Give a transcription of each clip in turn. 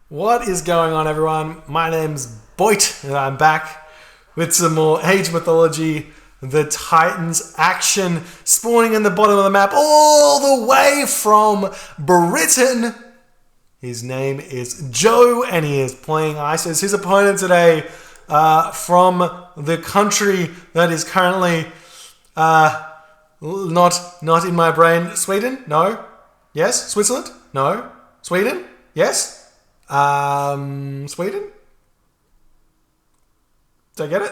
What is going on, everyone? My name's Boit, and I'm back with some more Age Mythology. The Titans action spawning in the bottom of the map all the way from Britain. His name is Joe, and he is playing Isis. His opponent today from the country that is currently not in my brain. Sweden? No. Yes. Switzerland? No. Sweden? Yes. Sweden? Did I get it?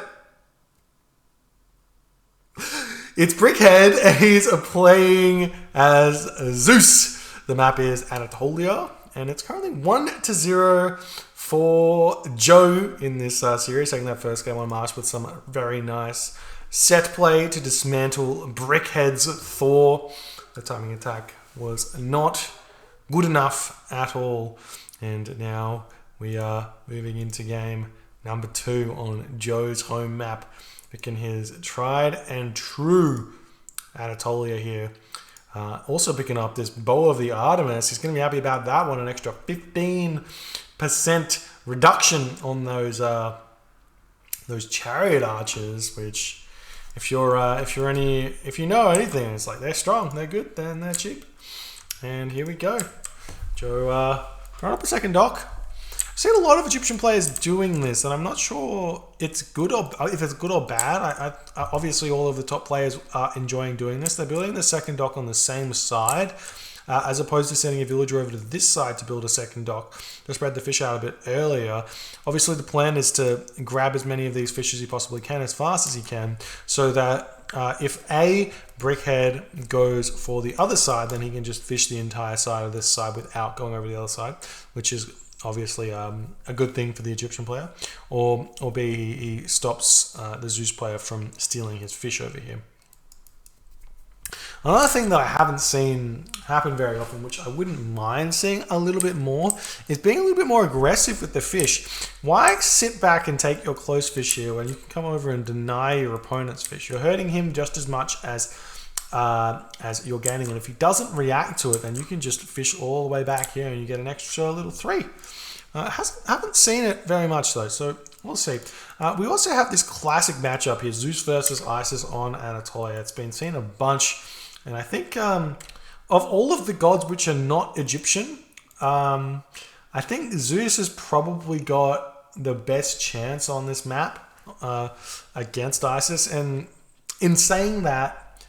It's Brickhead, and he's playing as Zeus. The map is Anatolia, and it's currently 1-0 for Joe in this series, taking that first game on March with some very nice set play to dismantle Brickhead's Thor. The timing attack was not good enough at all. And now we are moving into game number 2 on Joe's home map. Picking his tried and true Anatolia here. Also picking up this Bow of the Artemis. He's going to be happy about that one. An extra 15% reduction on those chariot archers. Which, if you know anything, it's like they're strong, they're good, then they're cheap. And here we go. Joe throwing up a second dock. I've seen a lot of Egyptian players doing this, and I'm not sure it's good or if it's good or bad. I obviously, all of the top players are enjoying doing this. They're building the second dock on the same side, as opposed to sending a villager over to this side to build a second dock to spread the fish out a bit earlier. Obviously, the plan is to grab as many of these fish as he possibly can, as fast as he can, so that if Brickhead goes for the other side, then he can just fish the entire side of this side without going over the other side, which is obviously a good thing for the Egyptian player. Or B, he stops the Zeus player from stealing his fish over here. Another thing that I haven't seen happen very often, which I wouldn't mind seeing a little bit more, is being a little bit more aggressive with the fish. Why sit back and take your close fish here when you can come over and deny your opponent's fish? You're hurting him just as much as you're gaining, and if he doesn't react to it, then you can just fish all the way back here and you get an extra little 3. Haven't seen it very much though, so we'll see. We also have this classic matchup here, Zeus versus Isis on Anatolia. It's been seen a bunch, and I think of all of the gods which are not Egyptian, I think Zeus has probably got the best chance on this map against Isis. And in saying that,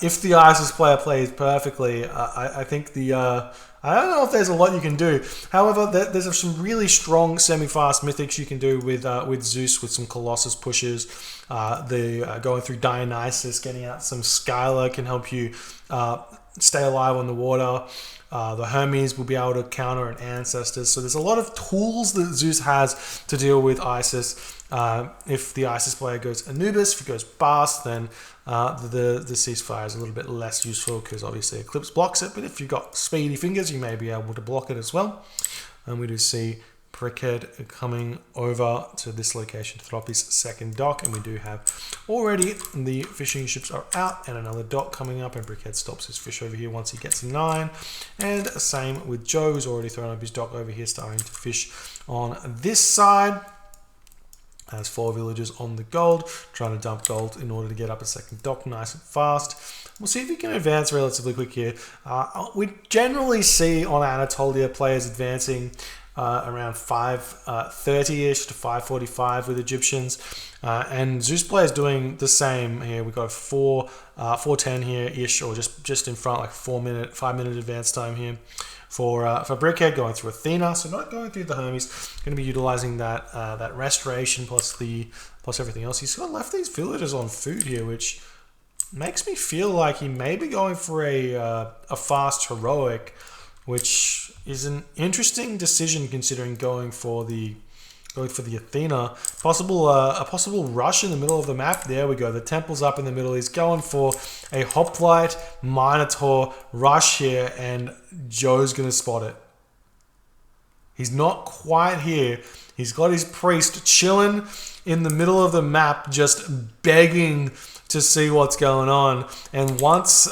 if the Isis player plays perfectly, I think I don't know if there's a lot you can do. However, there's some really strong semi-fast mythics you can do with Zeus, with some Colossus pushes. Going through Dionysus, getting out some Skylar can help you stay alive on the water. The Hermes will be able to counter an Ancestors. So there's a lot of tools that Zeus has to deal with Isis. If the Isis player goes Anubis, if he goes Bast, then the ceasefire is a little bit less useful because obviously Eclipse blocks it. But if you've got speedy fingers, you may be able to block it as well. And we do see Brickhead coming over to this location to throw up his second dock, and we do have already the fishing ships are out and another dock coming up, and Brickhead stops his fish over here once he gets 9. And same with Joe, who's already thrown up his dock over here, starting to fish on this side. Has 4 villagers on the gold, trying to dump gold in order to get up a second dock nice and fast. We'll see if we can advance relatively quick here. We generally see on Anatolia players advancing around 5:30-ish to 5:45 with Egyptians, and Zeus players doing the same here. We got 4:10 here-ish, or just in front, like 5-minute advance time here for Brickhead, going through Athena. So not going through the Hermes, going to be utilizing that restoration plus everything else. He's got left these villagers on food here, which makes me feel like he may be going for a fast heroic, which is an interesting decision considering going for the Athena. A possible rush in the middle of the map. There we go. The temple's up in the middle. He's going for a hoplite Minotaur rush here, and Joe's going to spot it. He's not quite here. He's got his priest chilling in the middle of the map, just begging to see what's going on. And once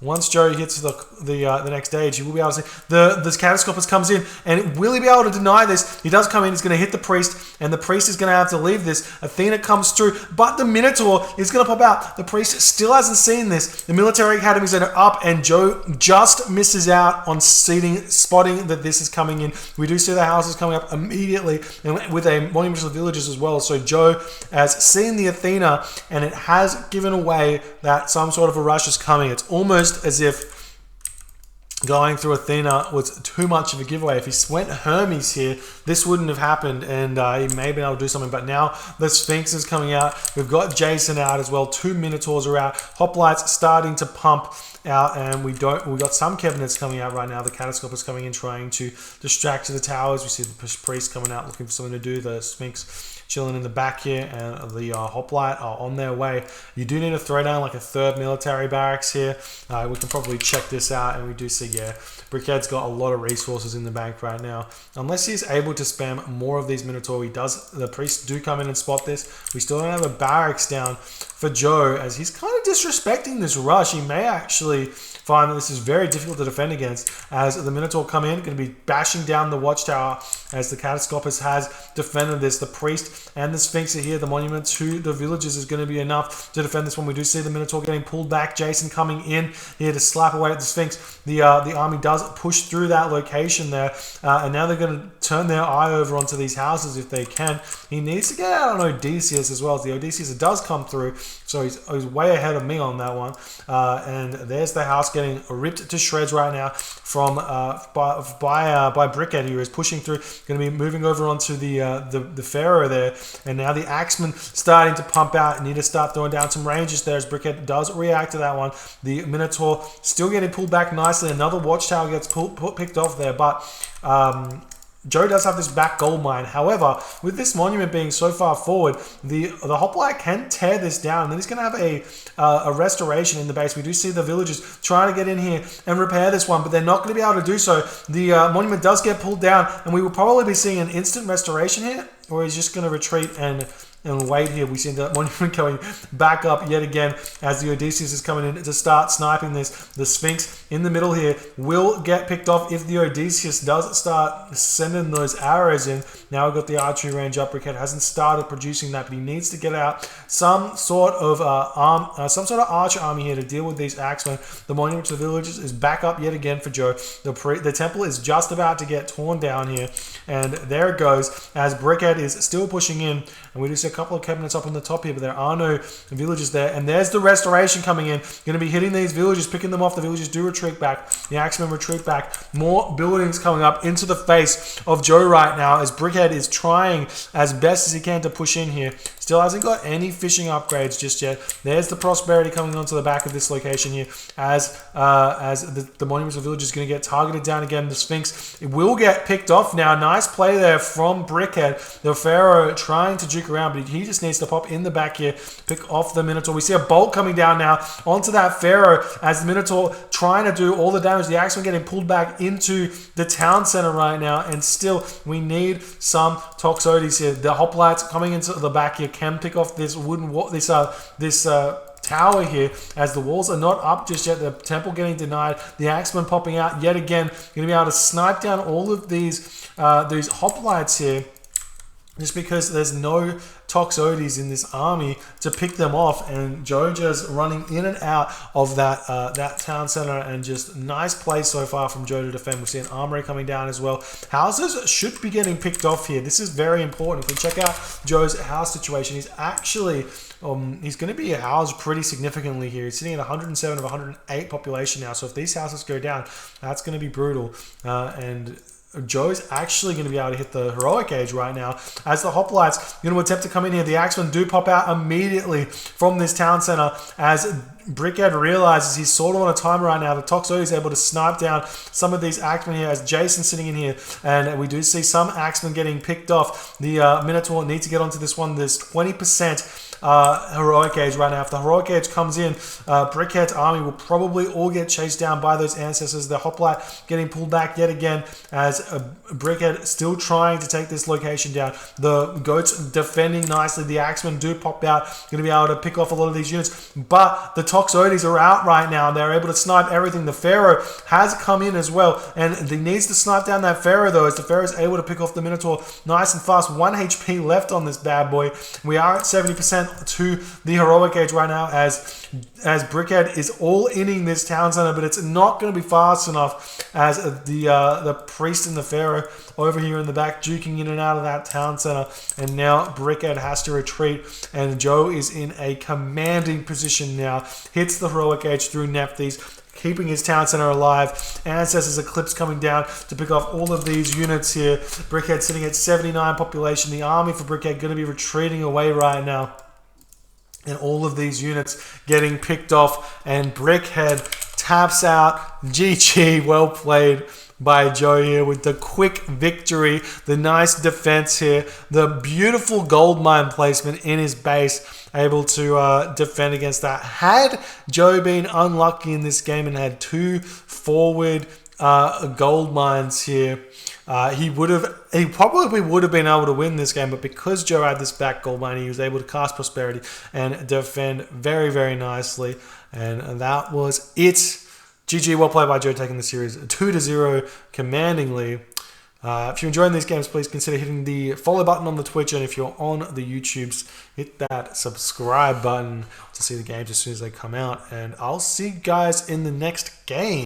once Joe hits the next stage, you will be able to see the Catastropus comes in, and will he be able to deny this? He does come in. He's going to hit the priest, and the priest is going to have to leave this. Athena comes through, but the Minotaur is going to pop out. The priest still hasn't seen this. The military academies are up, and Joe just misses out on spotting that this is coming in. We do see the houses coming up immediately, and with a monument to the villages as well. So Joe has seen the Athena, and it has given away that some sort of a rush is coming. It's almost as if going through Athena was too much of a giveaway. If he went Hermes here, this wouldn't have happened, and he may have been able to do something. But now the Sphinx is coming out. We've got Jason out as well. 2 Minotaurs are out. Hoplites starting to pump out, and we got some cabinets coming out right now. The Catastrophe is coming in, trying to distract to the towers. We see the priest coming out looking for something to do. The Sphinx chilling in the back here, and the Hoplite are on their way. You do need to throw down like a 3rd military barracks here. We can probably check this out, and we do see, yeah, Brickhead's got a lot of resources in the bank right now. Unless he's able to spam more of these Minotaur, the priests do come in and spot this. We still don't have a barracks down for Joe, as he's kind of disrespecting this rush. He may actually find that this is very difficult to defend against, as the Minotaur come in, going to be bashing down the watchtower, as the Catastropus has defended this. The priest and the Sphinx are here. The monument to the villages is going to be enough to defend this one. We do see the Minotaur getting pulled back. Jason coming in here to slap away at the Sphinx. The army does push through that location there, and now they're going to turn their eye over onto these houses if they can. He needs to get out on Odysseus as well. The Odysseus does come through, so he's way ahead of me on that one. And there's the house getting ripped to shreds right now from by Brickhead, who is pushing through. Going to be moving over onto the Pharaoh there, and now the Axemen starting to pump out. Need to start throwing down some ranges there, as Brickhead does react to that one. The Minotaur still getting pulled back nicely. Another watchtower gets picked off there, but Joe does have this back gold mine. However, with this monument being so far forward, the Hoplite can tear this down, and then he's going to have a restoration in the base. We do see the villagers trying to get in here and repair this one, but they're not going to be able to do so. The monument does get pulled down, and we will probably be seeing an instant restoration here, or he's just going to retreat and wait here. We see the monument going back up yet again, as the Odysseus is coming in to start sniping this. The Sphinx in the middle here will get picked off if the Odysseus does start sending those arrows in. Now we've got the archery range up. Brickhead hasn't started producing that, but he needs to get out some sort of archer army here to deal with these axemen. The monument to the villages is back up yet again for Joe. The temple is just about to get torn down here, and there it goes, as Brickhead is still pushing in, and we do see a couple of cabinets up on the top here, but there are no villages there. And there's the restoration coming in, going to be hitting these villages, picking them off. The villages do retreat back. The axemen retreat back. More buildings coming up into the face of Joe right now, as Brickhead is trying as best as he can to push in here. Still hasn't got any fishing upgrades just yet. There's the prosperity coming onto the back of this location here, as the monuments of the village is going to get targeted down again. The Sphinx, it will get picked off now. Nice play there from Brickhead. The Pharaoh trying to juke around, but he just needs to pop in the back here, pick off the Minotaur. We see a bolt coming down now onto that Pharaoh, as the Minotaur trying to do all the damage. The Axemen getting pulled back into the town center right now, and still we need some Toxotes here. The Hoplites coming into the back here can pick off this wooden wall, this tower here, as the walls are not up just yet. The temple getting denied. The Axemen popping out yet again, going to be able to snipe down all of these Hoplites here, just because there's no Toxotes in this army to pick them off, and Joe just running in and out of that town center, and just nice play so far from Joe to defend. We see an armory coming down as well. Houses should be getting picked off here. This is very important. If we check out Joe's house situation, he's actually he's going to be housed pretty significantly here. He's sitting at 107 of 108 population now, so if these houses go down, that's going to be brutal. And Joe's actually going to be able to hit the heroic age right now, as the Hoplites going to attempt to come in here. The Axemen do pop out immediately from this town center, as Brickhead realizes he's sort of on a timer right now. The Toxotes is able to snipe down some of these Axemen here, as Jason's sitting in here, and we do see some Axemen getting picked off. The Minotaur need to get onto this one. There's 20% Heroic Age right now. If the Heroic Age comes in, Brickhead's army will probably all get chased down by those ancestors. The Hoplite getting pulled back yet again as Brickhead still trying to take this location down. The Goats defending nicely. The Axemen do pop out, going to be able to pick off a lot of these units, but the Toxotes are out right now. They're able to snipe everything. The Pharaoh has come in as well, and he needs to snipe down that Pharaoh though, as the Pharaoh is able to pick off the Minotaur nice and fast. 1 HP left on this bad boy. We are at 70% to the Heroic Age right now as Brickhead is all inning this town center, but it's not going to be fast enough as the priest and the Pharaoh over here in the back duking in and out of that town center, and now Brickhead has to retreat, and Joe is in a commanding position now. Hits the Heroic Age through Nephthys, keeping his town center alive. Ancestors Eclipse coming down to pick off all of these units here. Brickhead sitting at 79 population. The army for Brickhead going to be retreating away right now, and all of these units getting picked off, and Brickhead taps out. GG, well played by Joe here with the quick victory, the nice defense here, the beautiful gold mine placement in his base, able to defend against that. Had Joe been unlucky in this game and had 2 forward gold mines here, he probably would have been able to win this game, but because Joe had this back gold mine, he was able to cast Prosperity and defend very, very nicely, and that was it. GG, well played by Joe, taking the series 2-0 commandingly. If you're enjoying these games, please consider hitting the follow button on the Twitch, and if you're on the YouTubes, hit that subscribe button to see the games as soon as they come out, and I'll see you guys in the next game.